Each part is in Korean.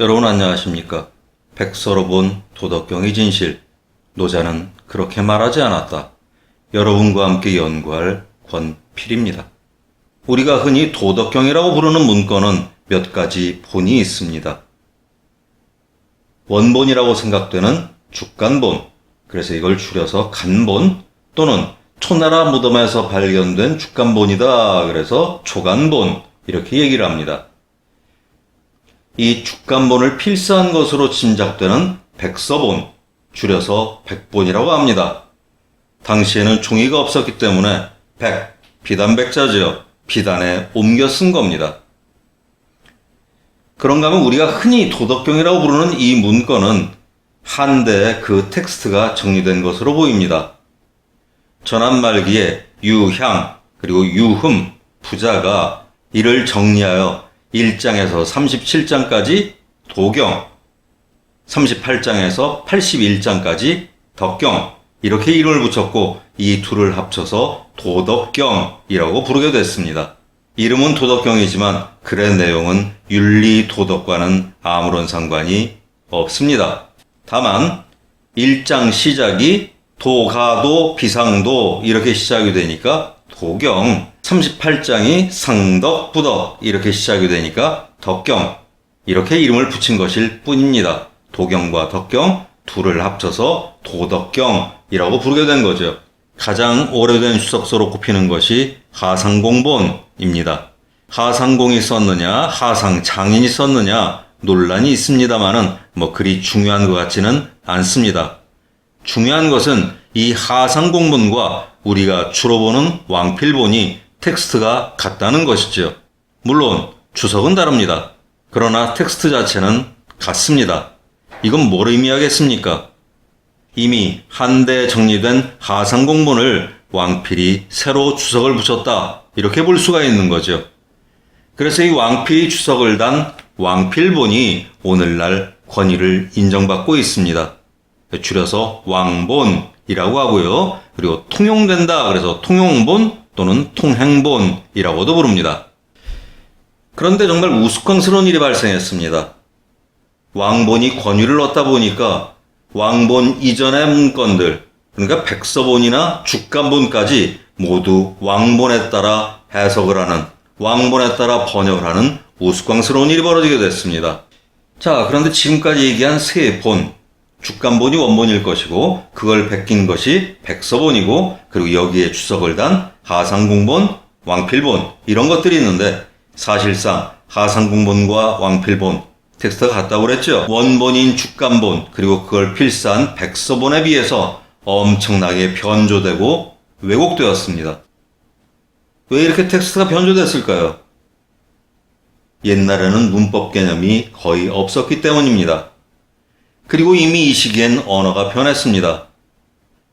여러분 안녕하십니까? 백서로 본 도덕경의 진실, 노자는 그렇게 말하지 않았다. 여러분과 함께 연구할 권필입니다. 우리가 흔히 도덕경이라고 부르는 문건은 몇 가지 본이 있습니다. 원본이라고 생각되는 주간본, 그래서 이걸 줄여서 간본 또는 초나라 무덤에서 발견된 주간본이다, 그래서 초간본 이렇게 얘기를 합니다. 이 주간본을 필사한 것으로 짐작되는 백서본, 줄여서 백본이라고 합니다. 당시에는 종이가 없었기 때문에 비단백자죠. 비단에 옮겨 쓴 겁니다. 그런가 하면 우리가 흔히 도덕경이라고 부르는 이 문건은 한대에 그 텍스트가 정리된 것으로 보입니다. 전한 말기에 유향 그리고 유흠 부자가 이를 정리하여 1장에서 37장까지 도경, 38장에서 81장까지 덕경 이렇게 이름을 붙였고 이 둘을 합쳐서 도덕경이라고 부르게 됐습니다. 이름은 도덕경이지만 글의 내용은 윤리도덕과는 아무런 상관이 없습니다. 다만 1장 시작이 도가도 비상도 이렇게 시작이 되니까 도경, 38장이 상덕 부덕 이렇게 시작이 되니까 덕경 이렇게 이름을 붙인 것일 뿐입니다. 도경과 덕경 둘을 합쳐서 도덕경이라고 부르게 된 거죠. 가장 오래된 주석서로 꼽히는 것이 하상공본입니다. 하상공이 썼느냐 하상장인이 썼느냐 논란이 있습니다만은 그리 중요한 것 같지는 않습니다. 중요한 것은 이 하상공본과 우리가 주로 보는 왕필본이 텍스트가 같다는 것이죠. 물론 주석은 다릅니다. 그러나 텍스트 자체는 같습니다. 이건 뭘 의미하겠습니까? 이미 한대에 정리된 하상공본을 왕필이 새로 주석을 붙였다 이렇게 볼 수가 있는 거죠. 그래서 이 왕필이 주석을 단 왕필본이 오늘날 권위를 인정받고 있습니다. 줄여서 왕본이라고 하고요. 그리고 통용된다 그래서 통용본 또는 통행본이라고도 부릅니다. 그런데 정말 우스꽝스러운 일이 발생했습니다. 왕본이 권위를 얻다 보니까 왕본 이전의 문건들, 그러니까 백서본이나 주간본까지 모두 왕본에 따라 해석을 하는, 왕본에 따라 번역을 하는 우스꽝스러운 일이 벌어지게 됐습니다. 자, 그런데 지금까지 얘기한 세 본, 주간본이 원본일 것이고 그걸 베낀 것이 백서본이고 그리고 여기에 주석을 단 하상공본, 왕필본 이런 것들이 있는데 사실상 하상공본과 왕필본 텍스트가 같다고 그랬죠. 원본인 주간본 그리고 그걸 필사한 백서본에 비해서 엄청나게 변조되고 왜곡되었습니다. 왜 이렇게 텍스트가 변조됐을까요? 옛날에는 문법 개념이 거의 없었기 때문입니다. 그리고 이미 이 시기엔 언어가 변했습니다.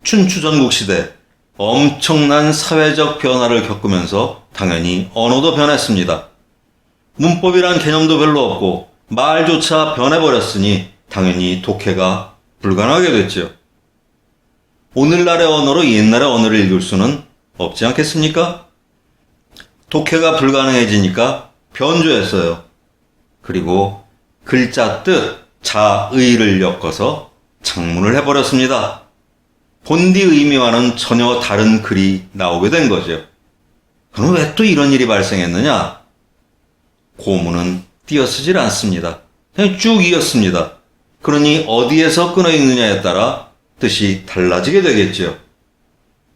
춘추전국 시대 엄청난 사회적 변화를 겪으면서 당연히 언어도 변했습니다. 문법이란 개념도 별로 없고 말조차 변해버렸으니 당연히 독해가 불가능하게 됐죠. 오늘날의 언어로 옛날의 언어를 읽을 수는 없지 않겠습니까? 독해가 불가능해지니까 변조했어요. 그리고 글자 뜻, 자의를 엮어서 작문을 해버렸습니다. 본디 의미와는 전혀 다른 글이 나오게 된 거죠. 그럼 왜 또 이런 일이 발생했느냐? 고문은 띄어쓰질 않습니다. 그냥 쭉 이었습니다. 그러니 어디에서 끊어 읽느냐에 따라 뜻이 달라지게 되겠죠.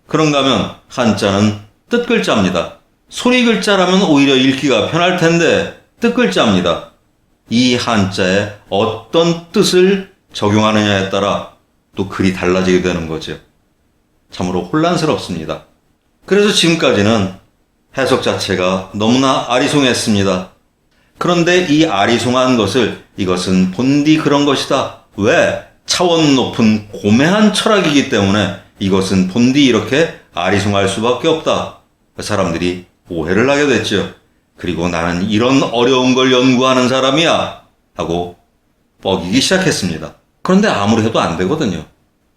그런가 하면 한자는 뜻글자입니다. 소리 글자라면 오히려 읽기가 편할 텐데 뜻글자입니다. 이 한자에 어떤 뜻을 적용하느냐에 따라 또 글이 달라지게 되는 거죠. 참으로 혼란스럽습니다. 그래서 지금까지는 해석 자체가 너무나 아리송했습니다. 그런데 이 아리송한 것을 이것은 본디 그런 것이다. 왜? 차원 높은 고매한 철학이기 때문에 이것은 본디 이렇게 아리송할 수밖에 없다. 사람들이 오해를 하게 됐죠. 그리고 나는 이런 어려운 걸 연구하는 사람이야 하고 뻐기기 시작했습니다. 그런데 아무리 해도 안 되거든요.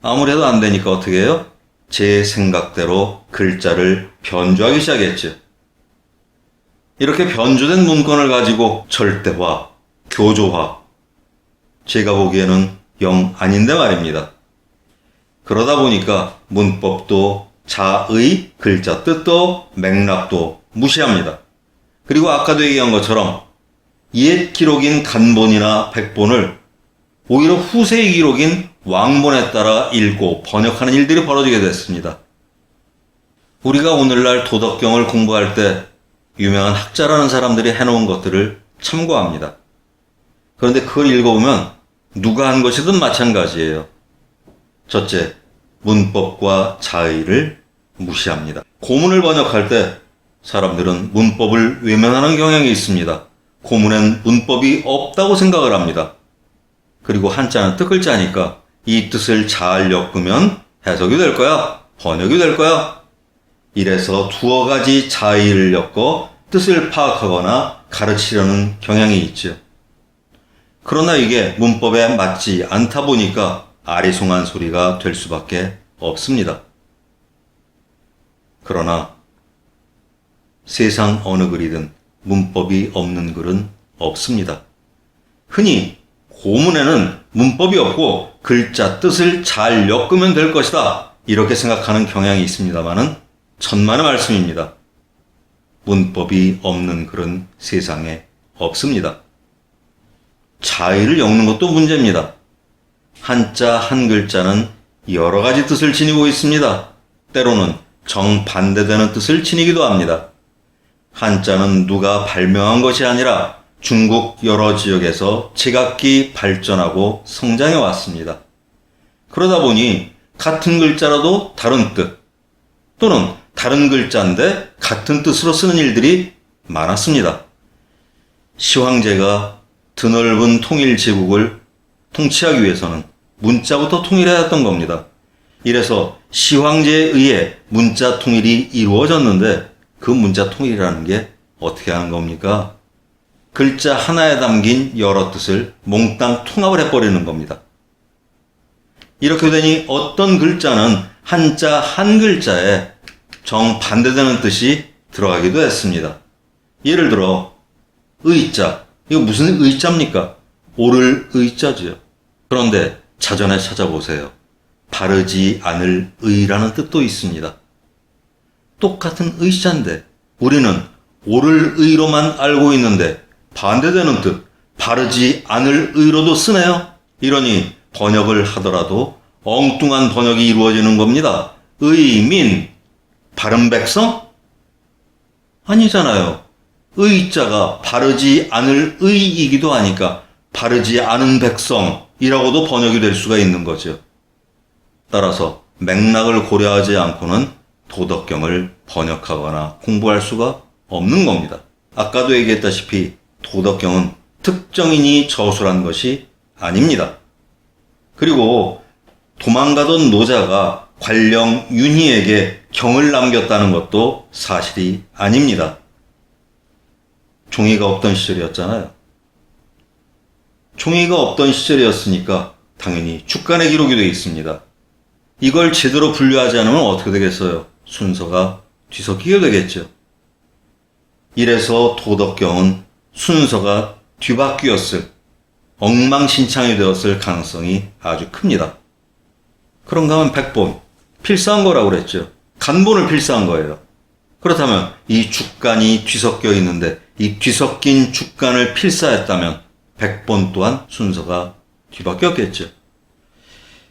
아무리 해도 안 되니까 어떻게 해요? 제 생각대로 글자를 변조하기 시작했죠. 이렇게 변조된 문건을 가지고 절대화, 교조화, 제가 보기에는 영 아닌데 말입니다. 그러다 보니까 문법도 자의 글자 뜻도 맥락도 무시합니다. 그리고 아까도 얘기한 것처럼 옛 기록인 간본이나 백본을 오히려 후세의 기록인 왕본에 따라 읽고 번역하는 일들이 벌어지게 됐습니다. 우리가 오늘날 도덕경을 공부할 때 유명한 학자라는 사람들이 해놓은 것들을 참고합니다. 그런데 그걸 읽어보면 누가 한 것이든 마찬가지예요. 첫째, 문법과 자의를 무시합니다. 고문을 번역할 때 사람들은 문법을 외면하는 경향이 있습니다. 고문엔 문법이 없다고 생각을 합니다. 그리고 한자는 뜻글자니까 이 뜻을 잘 엮으면 해석이 될 거야, 번역이 될 거야. 이래서 두어 가지 자의를 엮어 뜻을 파악하거나 가르치려는 경향이 있죠. 그러나 이게 문법에 맞지 않다 보니까 아리송한 소리가 될 수밖에 없습니다. 그러나 세상 어느 글이든 문법이 없는 글은 없습니다. 흔히 고문에는 문법이 없고 글자 뜻을 잘 엮으면 될 것이다, 이렇게 생각하는 경향이 있습니다마는 천만의 말씀입니다. 문법이 없는 글은 세상에 없습니다. 자의를 엮는 것도 문제입니다. 한자 한 글자는 여러 가지 뜻을 지니고 있습니다. 때로는 정반대되는 뜻을 지니기도 합니다. 한자는 누가 발명한 것이 아니라 중국 여러 지역에서 제각기 발전하고 성장해 왔습니다. 그러다 보니 같은 글자라도 다른 뜻, 또는 다른 글자인데 같은 뜻으로 쓰는 일들이 많았습니다. 시황제가 드넓은 통일 제국을 통치하기 위해서는 문자부터 통일해야 했던 겁니다. 이래서 시황제에 의해 문자 통일이 이루어졌는데 그 문자 통일이라는 게 어떻게 하는 겁니까? 글자 하나에 담긴 여러 뜻을 몽땅 통합을 해버리는 겁니다. 이렇게 되니 어떤 글자는 한자 한 글자에 정반대되는 뜻이 들어가기도 했습니다. 예를 들어 의자, 이거 무슨 의자입니까? 오를 의자죠. 그런데 자전에 찾아보세요. 바르지 않을 의라는 뜻도 있습니다. 똑같은 의자인데 우리는 오를 의로만 알고 있는데 반대되는 뜻, 바르지 않을 의로도 쓰네요. 이러니 번역을 하더라도 엉뚱한 번역이 이루어지는 겁니다. 의민, 바른 백성? 아니잖아요. 의자가 바르지 않을 의이기도 하니까 바르지 않은 백성이라고도 번역이 될 수가 있는 거죠. 따라서 맥락을 고려하지 않고는 도덕경을 번역하거나 공부할 수가 없는 겁니다. 아까도 얘기했다시피 도덕경은 특정인이 저술한 것이 아닙니다. 그리고 도망가던 노자가 관령 윤희에게 경을 남겼다는 것도 사실이 아닙니다. 종이가 없던 시절이었잖아요. 종이가 없던 시절이었으니까 당연히 축간의 기록이 되어 있습니다. 이걸 제대로 분류하지 않으면 어떻게 되겠어요? 순서가 뒤섞이게 되겠죠. 이래서 도덕경은 순서가 뒤바뀌었을, 엉망진창이 되었을 가능성이 아주 큽니다. 그런가 하면 백본, 필사한 거라고 그랬죠. 간본을 필사한 거예요. 그렇다면 이 축간이 뒤섞여 있는데 이 뒤섞인 축간을 필사했다면 백본 또한 순서가 뒤바뀌었겠죠.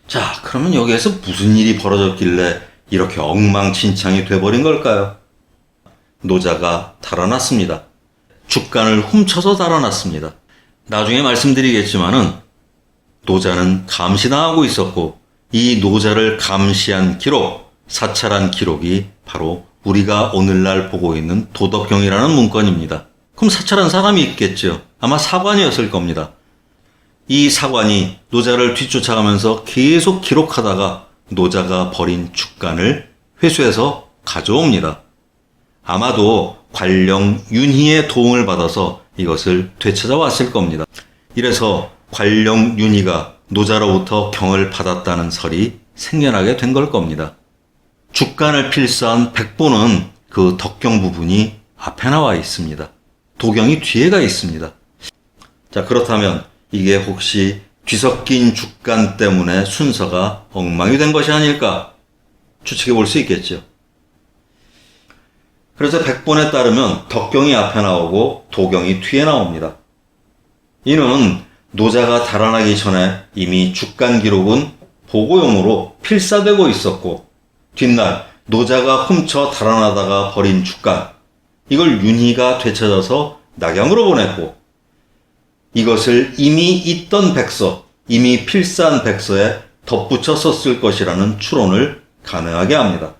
자, 그러면 여기에서 무슨 일이 벌어졌길래 이렇게 엉망진창이 돼버린 걸까요? 노자가 달아났습니다. 축간을 훔쳐서 달아났습니다. 나중에 말씀드리겠지만은 노자는 감시당하고 있었고 이 노자를 감시한 기록, 사찰한 기록이 바로 우리가 오늘날 보고 있는 도덕경이라는 문건입니다. 그럼 사찰한 사람이 있겠죠. 아마 사관이었을 겁니다. 이 사관이 노자를 뒤쫓아가면서 계속 기록하다가 노자가 버린 축간을 회수해서 가져옵니다. 아마도 관령 윤희의 도움을 받아서 이것을 되찾아왔을 겁니다. 이래서 관령 윤희가 노자로부터 경을 받았다는 설이 생겨나게 된 걸 겁니다. 축간을 필사한 백본은 그 덕경 부분이 앞에 나와 있습니다. 도경이 뒤에가 있습니다. 자, 그렇다면 이게 혹시 뒤섞인 주간 때문에 순서가 엉망이 된 것이 아닐까 추측해 볼 수 있겠죠. 그래서 백본에 따르면 덕경이 앞에 나오고 도경이 뒤에 나옵니다. 이는 노자가 달아나기 전에 이미 주간 기록은 보고용으로 필사되고 있었고, 뒷날 노자가 훔쳐 달아나다가 버린 주간, 이걸 윤희가 되찾아서 낙양으로 보냈고, 이것을 이미 있던 백서, 이미 필사한 백서에 덧붙여 썼을 것이라는 추론을 가능하게 합니다.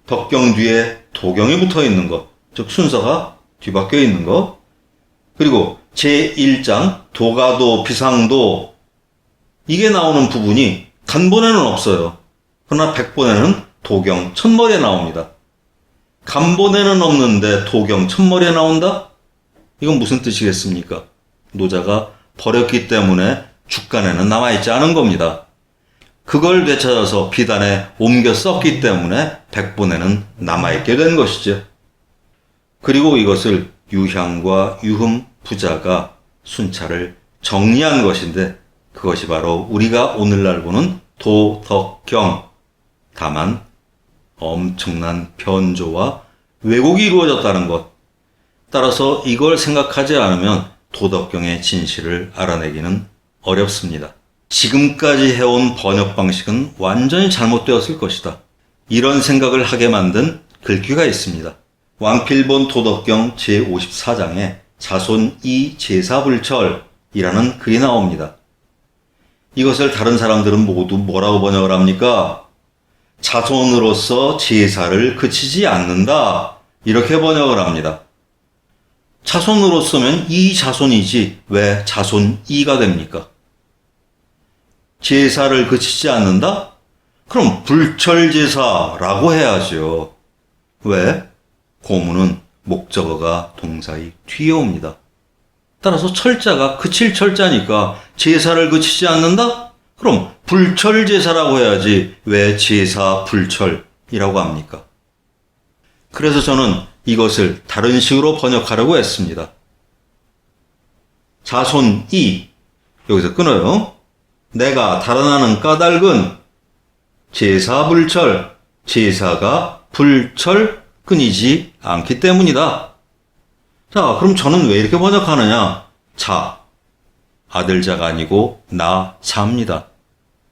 덕경 뒤에 도경이 붙어 있는 것, 즉 순서가 뒤바뀌어 있는 것, 그리고 제1장 도가도 비상도, 이게 나오는 부분이 간본에는 없어요. 그러나 백본에는 도경 첫머리에 나옵니다. 간본에는 없는데 도경 첫머리에 나온다? 이건 무슨 뜻이겠습니까? 노자가 버렸기 때문에 주간에는 남아있지 않은 겁니다. 그걸 되찾아서 비단에 옮겨 썼기 때문에 백본에는 남아있게 된 것이죠. 그리고 이것을 유향과 유흠 부자가 순차를 정리한 것인데, 그것이 바로 우리가 오늘날 보는 도덕경. 다만 엄청난 변조와 왜곡이 이루어졌다는 것. 따라서 이걸 생각하지 않으면 도덕경의 진실을 알아내기는 어렵습니다. 지금까지 해온 번역 방식은 완전히 잘못되었을 것이다. 이런 생각을 하게 만든 글귀가 있습니다. 왕필본 도덕경 제54장에 자손 이 제사불철이라는 글이 나옵니다. 이것을 다른 사람들은 모두 뭐라고 번역을 합니까? 자손으로서 제사를 그치지 않는다, 이렇게 번역을 합니다. 자손으로서면 이 자손이지 왜 자손 이가 됩니까? 제사를 그치지 않는다? 그럼 불철제사라고 해야죠. 왜? 고문은 목적어가 동사의 뒤에 옵니다. 따라서 철자가 그칠 철자니까 제사를 그치지 않는다? 그럼 불철제사라고 해야지 왜 제사 불철이라고 합니까? 그래서 저는 이것을 다른 식으로 번역하려고 했습니다. 자손이, 여기서 끊어요. 내가 달아나는 까닭은 제사 불철, 제사가 불철 끊이지 않기 때문이다. 자, 그럼 저는 왜 이렇게 번역하느냐? 자, 아들자가 아니고 나자입니다.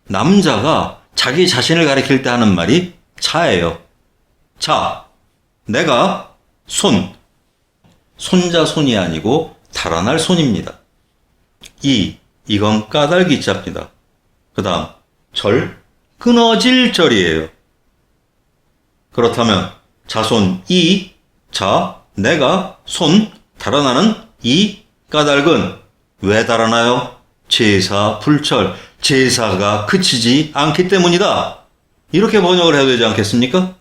남자가 자기 자신을 가리킬 때 하는 말이 자예요. 자, 내가 손자 손이 아니고 달아날 손입니다. 이건 까닭이 자입니다. 그 다음 절, 끊어질 절이에요. 그렇다면 자손 자, 내가 손, 달아나는 이 까닭은 왜 달아나요? 제사 불철, 제사가 그치지 않기 때문이다. 이렇게 번역을 해야 되지 않겠습니까?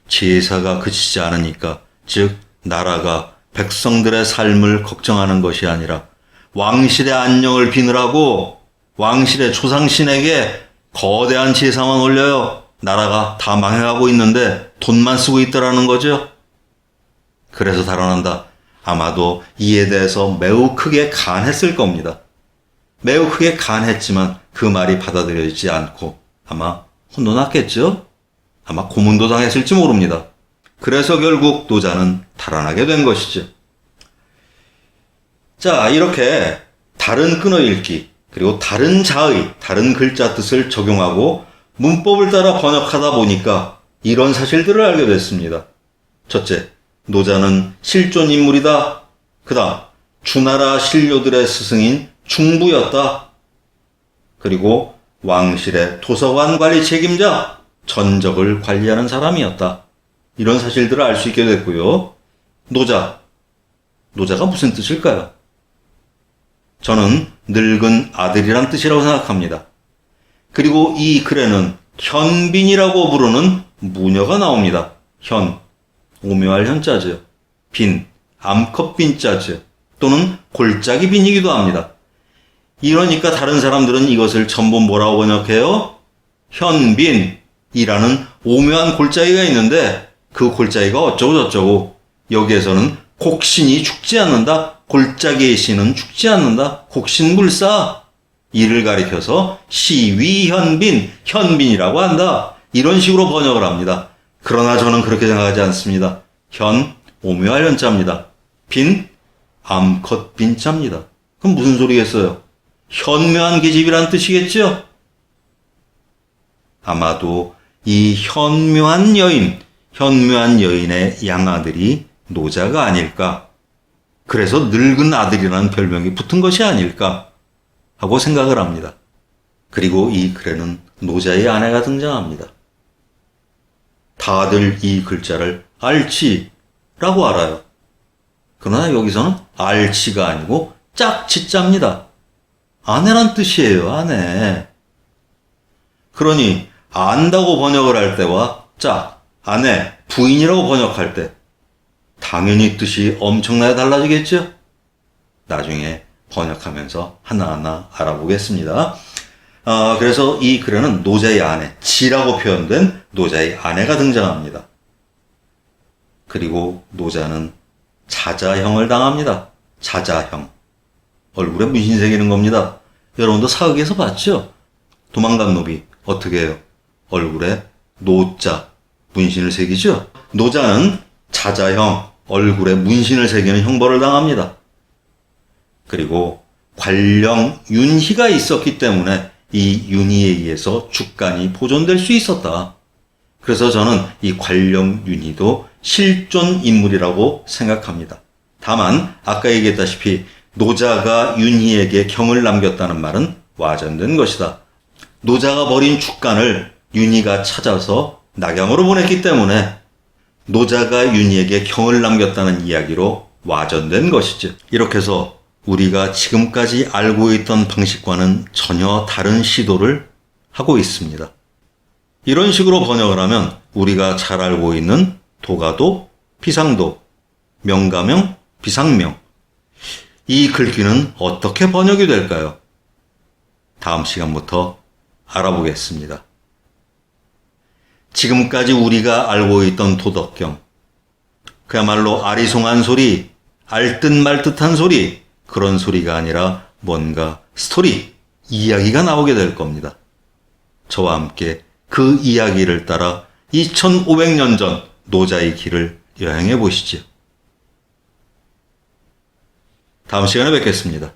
제사가 그치지 않으니까, 즉 나라가 백성들의 삶을 걱정하는 것이 아니라 왕실의 안녕을 비느라고 왕실의 조상신에게 거대한 제사만 올려요. 나라가 다 망해가고 있는데 돈만 쓰고 있더라는 거죠. 그래서 달아난다. 아마도 이에 대해서 매우 크게 간했을 겁니다. 매우 크게 간했지만 그 말이 받아들여지지 않고 아마 혼돈났겠죠? 아마 고문도 당했을지 모릅니다. 그래서 결국 노자는 달아나게 된 것이죠. 자, 이렇게 다른 끊어읽기, 그리고 다른 자의, 다른 글자 뜻을 적용하고 문법을 따라 번역하다 보니까 이런 사실들을 알게 됐습니다. 첫째, 노자는 실존 인물이다. 그 다음, 주나라 신료들의 스승인 중부였다. 그리고 왕실의 도서관 관리 책임자, 전적을 관리하는 사람이었다. 이런 사실들을 알 수 있게 됐고요. 노자가 무슨 뜻일까요? 저는 늙은 아들이란 뜻이라고 생각합니다. 그리고 이 글에는 현빈이라고 부르는 무녀가 나옵니다. 현, 오묘할 현자죠. 빈, 암컷빈자죠. 또는 골짜기 빈이기도 합니다. 이러니까 다른 사람들은 이것을 전부 뭐라고 번역해요? 현빈이라는 오묘한 골짜기가 있는데 그 골짜기가 어쩌고 저쩌고, 여기에서는 곡신이 죽지 않는다. 골짜기의 신은 죽지 않는다. 곡신불사. 이를 가리켜서 시위현빈, 현빈이라고 한다. 이런 식으로 번역을 합니다. 그러나 저는 그렇게 생각하지 않습니다. 현, 오묘할 현자입니다. 빈, 암컷 빈자입니다. 그럼 무슨 소리겠어요? 현묘한 계집이란 뜻이겠죠? 아마도 이 현묘한 여인의 양아들이 노자가 아닐까. 그래서 늙은 아들이라는 별명이 붙은 것이 아닐까 하고 생각을 합니다. 그리고 이 글에는 노자의 아내가 등장합니다. 다들 이 글자를 알치라고 알아요. 그러나 여기서는 알치가 아니고 짝치자입니다. 아내란 뜻이에요, 아내. 그러니 안다고 번역을 할 때와 아내, 부인이라고 번역할 때 당연히 뜻이 엄청나게 달라지겠죠? 나중에 번역하면서 하나하나 알아보겠습니다. 그래서 이 글에는 노자의 아내, 지라고 표현된 노자의 아내가 등장합니다. 그리고 노자는 자자형을 당합니다. 자자형. 얼굴에 문신 새기는 겁니다. 여러분도 사극에서 봤죠? 도망간 노비 어떻게 해요? 얼굴에 노자, 문신을 새기죠? 노자는 자자형, 얼굴에 문신을 새기는 형벌을 당합니다. 그리고 관령 윤희가 있었기 때문에 이 윤희에 의해서 주간이 보존될 수 있었다. 그래서 저는 이 관령 윤희도 실존 인물이라고 생각합니다. 다만 아까 얘기했다시피 노자가 윤희에게 경을 남겼다는 말은 와전된 것이다. 노자가 버린 주간을 윤희가 찾아서 낙양으로 보냈기 때문에 노자가 윤희에게 경을 남겼다는 이야기로 와전된 것이죠. 이렇게 해서 우리가 지금까지 알고 있던 방식과는 전혀 다른 시도를 하고 있습니다. 이런 식으로 번역을 하면 우리가 잘 알고 있는 도가도, 비상도, 명가명, 비상명, 이 글귀는 어떻게 번역이 될까요? 다음 시간부터 알아보겠습니다. 지금까지 우리가 알고 있던 도덕경, 그야말로 아리송한 소리, 알듯 말듯한 소리, 그런 소리가 아니라 뭔가 스토리, 이야기가 나오게 될 겁니다. 저와 함께 그 이야기를 따라 2500년 전 노자의 길을 여행해 보시죠. 다음 시간에 뵙겠습니다.